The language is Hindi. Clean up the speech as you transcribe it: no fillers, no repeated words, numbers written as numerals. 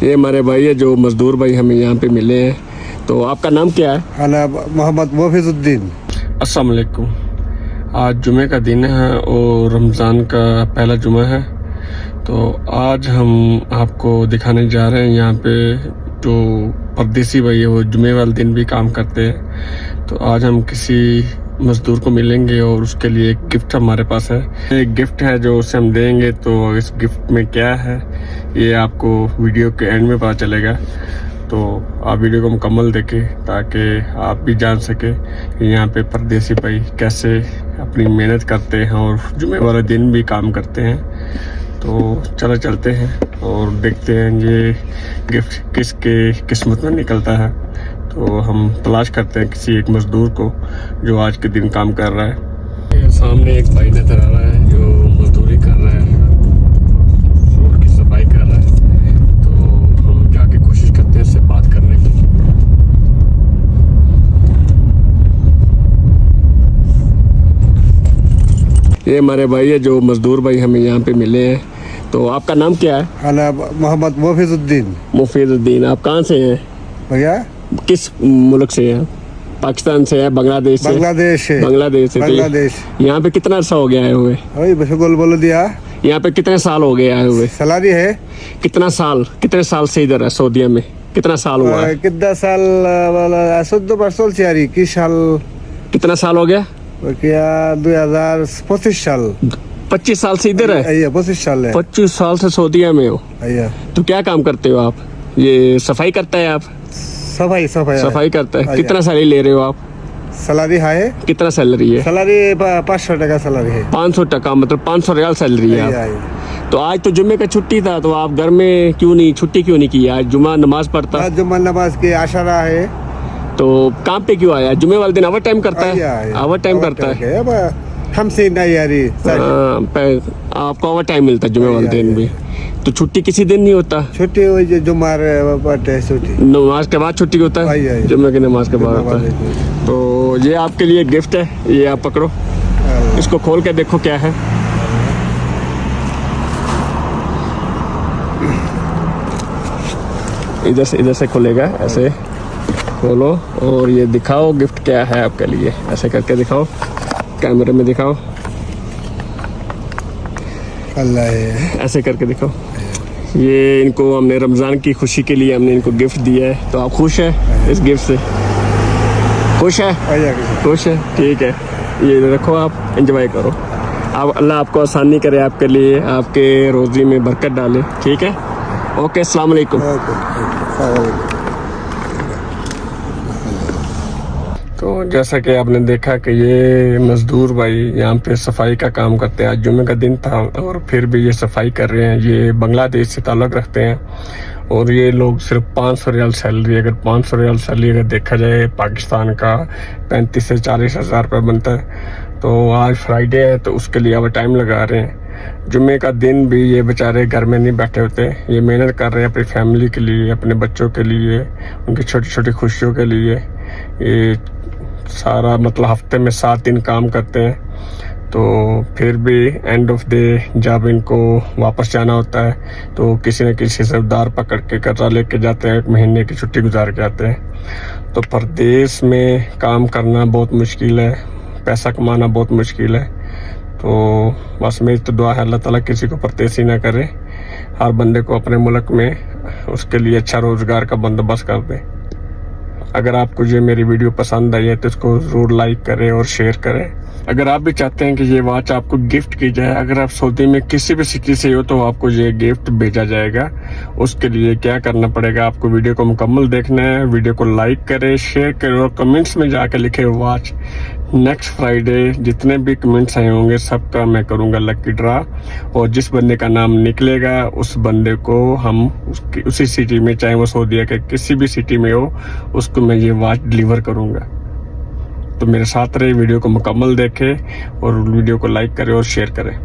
ये हमारे भाई है जो मजदूर भाई हमें यहाँ पे मिले हैं। तो आपका नाम क्या है? अना मोहम्मद मोफिजुद्दीन। अस्सलाम वालेकुम। आज जुमे का दिन है और रमज़ान का पहला जुमा है। तो आज हम आपको दिखाने जा रहे हैं यहाँ पे जो परदेसी भाई है वो जुमे वाले दिन भी काम करते हैं। तो आज हम किसी मज़दूर को मिलेंगे और उसके लिए एक गिफ्ट हमारे पास है। एक गिफ्ट है जो उसे हम देंगे। तो इस गिफ्ट में क्या है ये आपको वीडियो के एंड में पता चलेगा। तो आप वीडियो को मुकम्मल देखें ताकि आप भी जान सके कि यहाँ पे परदेसी भाई कैसे अपनी मेहनत करते हैं और जुमे वाले दिन भी काम करते हैं। तो चलो चलते हैं और देखते हैं ये गिफ्ट किसके किस्मत में निकलता है। तो हम तलाश करते हैं किसी एक मज़दूर को जो आज के दिन काम कर रहा है। सामने एक भाई नजर आ रहा है जो मजदूरी कर रहा है, फ्लोर की सफाई कर रहा है। तो हम जाके कोशिश करते हैं इससे बात करने की। ये हमारे भाई है जो मजदूर भाई हमें यहाँ पे मिले हैं। तो आपका नाम क्या है? अना मोहम्मद मोफिजुद्दीन। मुफीजुद्दीन। आप कहाँ से हैं भैया किस मुल्क से हैं? पाकिस्तान से है, बांग्लादेश से? बांग्लादेश है। बांग्लादेश से। बांग्लादेश। यहाँ पे कितना अर्सा हो गया आए हुए? वही बशगुल बोल दिया। यहाँ पे कितने साल हो गए आए हुए? सलारी है। कितने साल से इधर है सऊदीया में? कितना साल हुआ है? कितना साल वाला 14 परसों से आ रही की साल। कितना साल हो गया? क्या 2025 साल। 25 साल से इधर है? 25 साल है। 25 साल से सऊदीया में हो। तो क्या काम करते हो आप? ये सफाई करता है आप? सफाई करता है। कितना सैलरी ले रहे हो आप? सैलरी है। कितना सैलरी है? सैलरी 500 टका सैलरी है। 500 टका मतलब 500 रियाल सैलरी है आप। तो आज तो जुम्मे का छुट्टी था तो आप घर में क्यों नहीं छुट्टी क्यों नहीं की? आज जुम्मा नमाज पढ़ता? जुम्मा नमाज की आशरा है। तो काम पे क्यों आया? जुम्मे वाले दिन ओवर टाइम करता है? ओवर टाइम करता है। हमसे नहीं आ रही। आपको ओवर टाइम मिलता है जुम्मे वाले दिन भी। तो छुट्टी किसी दिन नहीं होता? छुट्टी हुई जुम्मा छुट्टी नमाज के बाद छुट्टी होता है। जुम्मे की नमाज के बाद होता है। तो ये आपके लिए गिफ्ट है, ये आप पकड़ो। इसको खोल के देखो क्या है। इधर से खुलेगा, ऐसे खोलो और ये दिखाओ गिफ्ट क्या है आपके लिए। ऐसे करके दिखाओ, कैमरे में दिखाओ। अल्लाह ऐसे करके दिखाओ। ये इनको हमने रमज़ान की खुशी के लिए हमने इनको गिफ्ट दिया है। तो आप खुश हैं इस गिफ्ट से? खुश है? खुश है, ठीक है। ये रखो, आप एंजॉय करो। अब अल्लाह आपको आसानी करे, आपके लिए आपके रोज़ी में बरकत डाले। ठीक है, ओके, अस्सलाम वालेकुम। तो जैसा कि आपने देखा कि ये मज़दूर भाई यहाँ पे सफाई का काम करते हैं। आज जुमे का दिन था और फिर भी ये सफाई कर रहे हैं। ये बांग्लादेश से ताल्लुक़ रखते हैं और ये लोग सिर्फ 500 रियाल सैलरी, अगर 500 रियाल सैलरी अगर देखा जाए पाकिस्तान का 35 से 40 हज़ार रुपये बनता है। तो आज फ्राइडे है तो उसके लिए अब टाइम लगा रहे हैं। जुमे का दिन भी ये बेचारे घर में नहीं बैठे होते, ये मेहनत कर रहे हैं अपनी फैमिली के लिए, अपने बच्चों के लिए, उनकी छोटी छोटी खुशियों के लिए। ये सारा मतलब हफ्ते में 7 दिन काम करते हैं। तो फिर भी एंड ऑफ डे जब इनको वापस जाना होता है तो किसी न किसी सरदार पकड़ के कर्जा लेके जाते हैं, 1 महीने की छुट्टी गुजार के आते हैं। तो परदेश में काम करना बहुत मुश्किल है, पैसा कमाना बहुत मुश्किल है। तो बस मेरी तो दुआ है अल्लाह ताला किसी को परदेसी ना करे, हर बंदे को अपने मुल्क में उसके लिए अच्छा रोज़गार का बंदोबस्त कर दे। अगर आपको ये मेरी वीडियो पसंद आई है तो इसको ज़रूर लाइक करें और शेयर करें। अगर आप भी चाहते हैं कि ये वॉच आपको गिफ्ट की जाए, अगर आप सऊदी में किसी भी सिटी से हो तो आपको ये गिफ्ट भेजा जाएगा। उसके लिए क्या करना पड़ेगा, आपको वीडियो को मुकम्मल देखना है, वीडियो को लाइक करें, शेयर करें और कमेंट्स में जाकर लिखे वॉच। नेक्स्ट फ्राइडे जितने भी कमेंट्स आए होंगे सबका मैं करूँगा लकी ड्रा और जिस बंदे का नाम निकलेगा उस बंदे को हम उसी सिटी में, चाहे वो सऊदीया के किसी भी सिटी में हो, उसको मैं ये वॉच डिलीवर करूँगा। तो मेरे साथ रहे, वीडियो को मुकम्मल देखें और वीडियो को लाइक करें और शेयर करें।